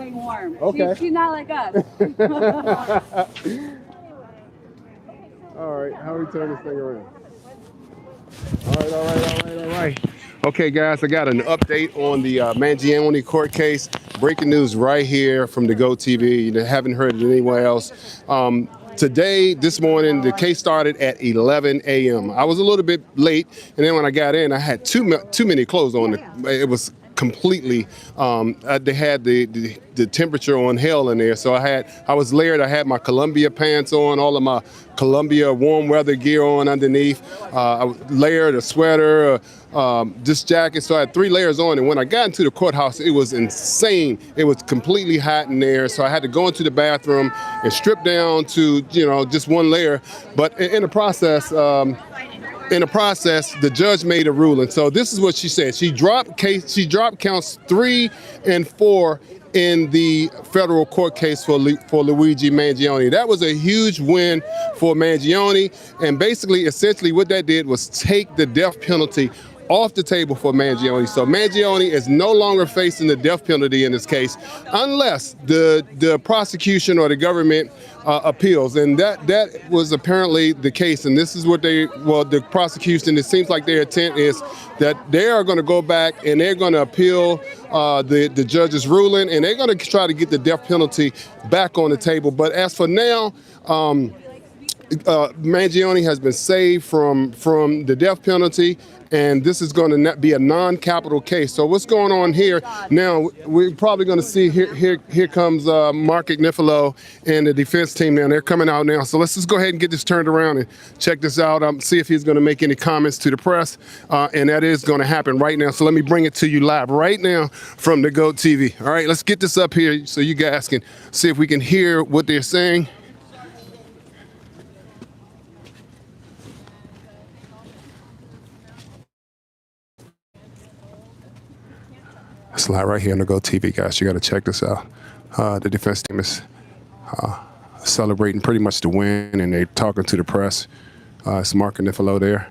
staying warm. Okay. She's not like us. All right, how we turn this thing around? All right. Okay, guys, I got an update on the Mangione court case. Breaking news right here from the Go TV. You haven't heard it anywhere else. This morning, the case started at 11 a.m. I was a little bit late, and then when I got in, I had too many clothes on. It was completely. They had the temperature on hell in there, so I was layered. I had my Columbia pants on, all of my Columbia warm weather gear on underneath. I layered a sweater, this jacket, so I had 3 layers on. And when I got into the courthouse, it was insane. It was completely hot in there, so I had to go into the bathroom and strip down to just 1 layer. But in the process, the judge made a ruling. So this is what she said. She dropped counts 3 and 4 in the federal court case for Luigi Mangione. That was a huge win for Mangione, and essentially what that did was take the death penalty off the table for Mangione. So Mangione is no longer facing the death penalty in this case, unless the prosecution or the government appeals, and that was apparently the case. And this is what the prosecution, it seems like their intent is that they are going to go back and they're going to appeal the judge's ruling, and they're going to try to get the death penalty back on the table. But as for now, Mangione has been saved from the death penalty, and this is going to be a non-capital case. So what's going on here now? We're probably going to see here comes Mark Agnifilo and the defense team now. They're coming out now. So let's just go ahead and get this turned around and check this out. See if he's going to make any comments to the press, and that is going to happen right now. So let me bring it to you live right now from the Go TV. All right, let's get this up here so you guys can see if we can hear what they're saying. It's live right here on the Go TV, guys. You got to check this out. The defense team is celebrating pretty much the win, and they're talking to the press. It's Mark Agnifilo there.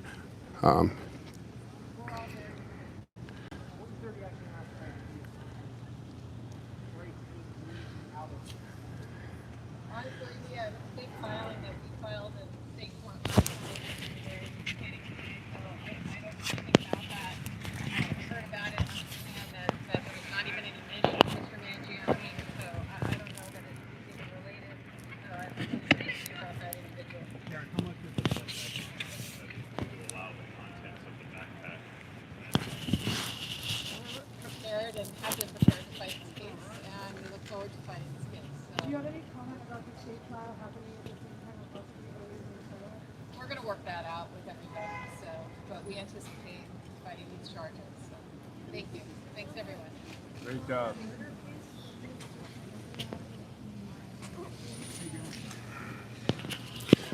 And have been prepared to fight this case, and we look forward to fighting this case. So, do you have any comment about the state trial happening at the same time as possibly? We're going to work that out with everybody. So, but we anticipate fighting these charges. So, thank you. Thanks, everyone. Great job.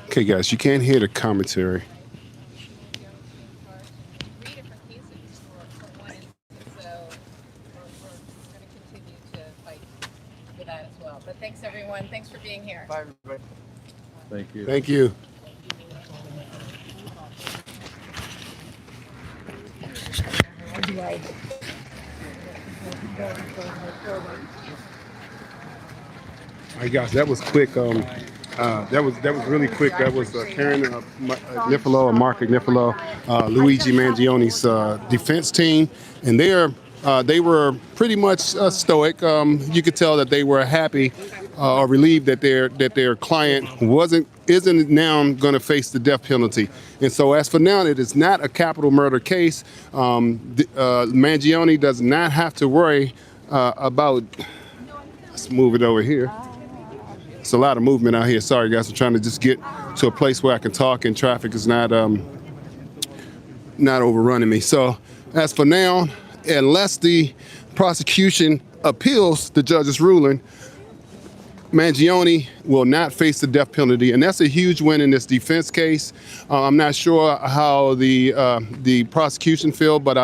Okay, guys, you can't hear the commentary. But thanks, everyone. Thanks for being here. Bye, everybody. Thank you. Thank you. All right, guys, that was quick. That was really quick. That was Karen Agnifilo and Mark Agnifilo, Luigi Mangione's defense team, and they were pretty much stoic. You could tell that they were happy or relieved that their client isn't now going to face the death penalty. And so as for now, it is not a capital murder case. Mangione does not have to worry about. Let's move it over here. It's a lot of movement out here. Sorry, guys. I'm trying to just get to a place where I can talk and traffic is not overrunning me. So as for now, unless the prosecution appeals the judge's ruling, Mangione will not face the death penalty, and that's a huge win in this defense case. I'm not sure how the prosecution feel, but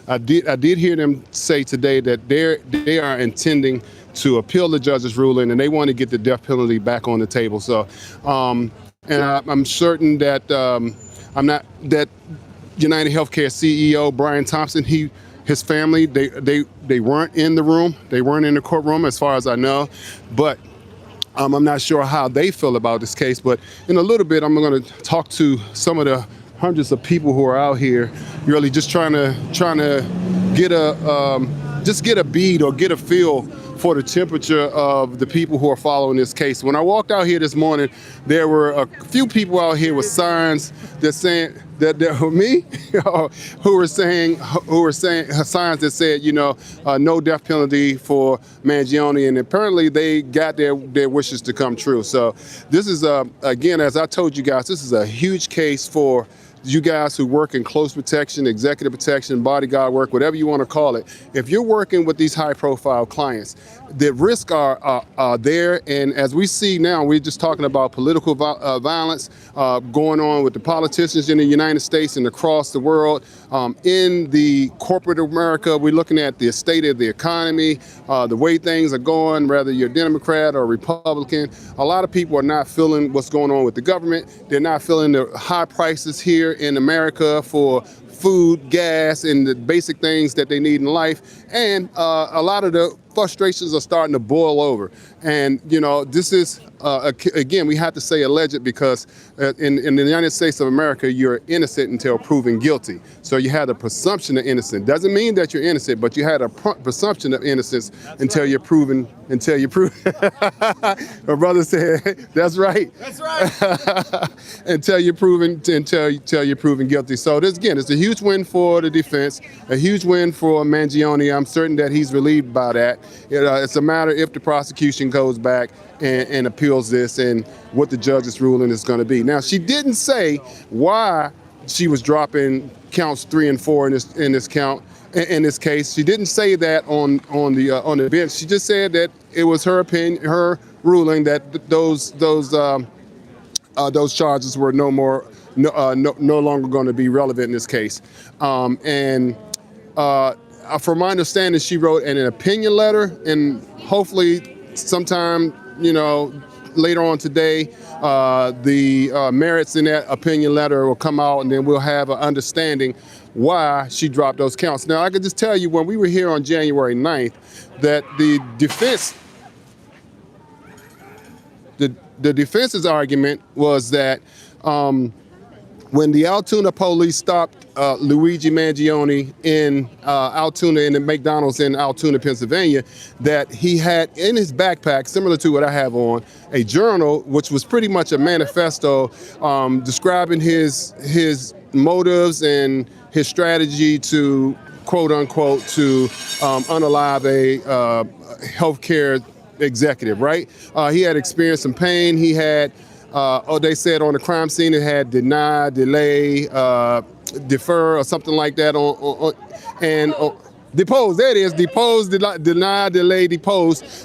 I did hear them say today that they are intending to appeal the judge's ruling, and they want to get the death penalty back on the table. So, and I'm certain that that United Healthcare CEO Brian Thompson, his family, they weren't in the room. They weren't in the courtroom as far as I know. But I'm not sure how they feel about this case. But in a little bit, I'm going to talk to some of the hundreds of people who are out here really just trying to get a bead or get a feel for the temperature of the people who are following this case. When I walked out here this morning, there were a few people out here with signs that saying that me who were saying signs that said, no death penalty for Mangione, and apparently they got their wishes to come true. So this is again, as I told you guys, this is a huge case for you guys who work in close protection, executive protection, bodyguard work, whatever you want to call it. If you're working with these high-profile clients, the risks are there. And as we see now, we're just talking about political violence going on with the politicians in the United States and across the world. In the corporate America, we're looking at the state of the economy, the way things are going, whether you're Democrat or Republican. A lot of people are not feeling what's going on with the government. They're not feeling the high prices here in America for food, gas, and the basic things that they need in life. And a lot of the frustrations are starting to boil over. And, this is, again, we have to say alleged because in the United States of America, you're innocent until proven guilty. So you had a presumption of innocence. Doesn't mean that you're innocent, but you had a presumption of innocence until you're proven. My brother said, that's right. That's right. until you're proven guilty. So this, again, it's a huge win for the defense, a huge win for Mangione. I'm certain that he's relieved by that. It's a matter if the prosecution goes back and appeals this and what the judge's ruling is going to be. Now, she didn't say why she was dropping counts 3 and 4 in this case. She didn't say that on the bench. She just said that it was her opinion, her ruling that those charges were no longer going to be relevant in this case. From my understanding, she wrote an opinion letter, and hopefully sometime, later on today, the merits in that opinion letter will come out, and then we'll have an understanding why she dropped those counts. Now, I could just tell you when we were here on January 9th that the defense's argument was that when the Altoona police stopped Luigi Mangione in Altoona, in the McDonald's in Altoona, Pennsylvania, that he had in his backpack, similar to what I have on, a journal, which was pretty much a manifesto describing his motives and his strategy to, quote unquote, to unalive a healthcare executive, right? He had experienced some pain. He had, they said on the crime scene, it had deny, delay, defer, or something like that. Depose, there it is, depose, deny, delay, depose.